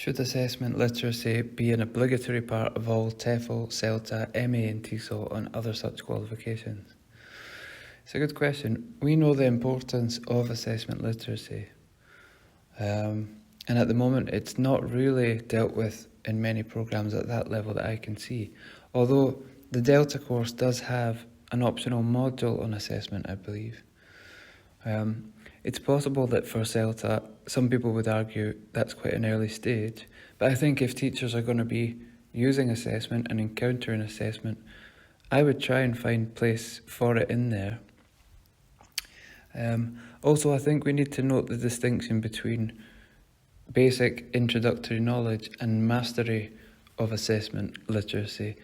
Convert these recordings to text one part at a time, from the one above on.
Should assessment literacy be an obligatory part of all TEFL, CELTA, MA and TESOL and other such qualifications? It's a good question. We know the importance of assessment literacy. And at the moment it's not really dealt with in many programmes at that level that I can see. Although the Delta course does have an optional module on assessment, I believe. It's possible that for CELTA, some people would argue that's quite an early stage, but I think if teachers are going to be using assessment and encountering assessment, I would try and find place for it in there. Also, I think we need to note the distinction between basic introductory knowledge and mastery of assessment literacy.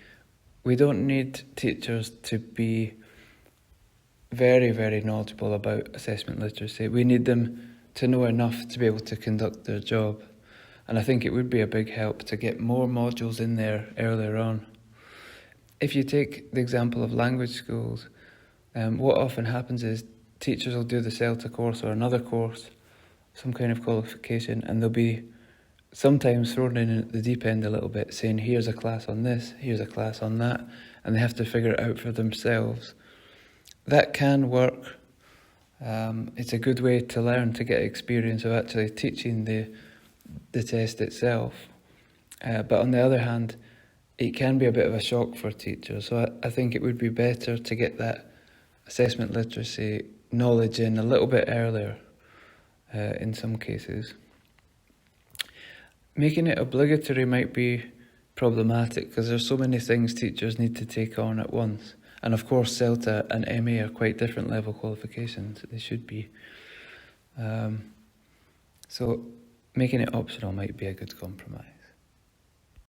We don't need teachers to be very, very knowledgeable about assessment literacy. We need them to know enough to be able to conduct their job. And I think it would be a big help to get more modules in there earlier on. If you take the example of language schools, what often happens is teachers will do the CELTA course or another course, some kind of qualification, and they'll be sometimes thrown in at the deep end a little bit, saying here's a class on this, here's a class on that, and they have to figure it out for themselves. That can work. It's a good way to learn, to get experience of actually teaching the test itself. But on the other hand, it can be a bit of a shock for teachers. So I think it would be better to get that assessment literacy knowledge in a little bit earlier in some cases. Making it obligatory might be problematic because there's so many things teachers need to take on at once. And of course, CELTA and MA are quite different level qualifications. They should be. So making it optional might be a good compromise.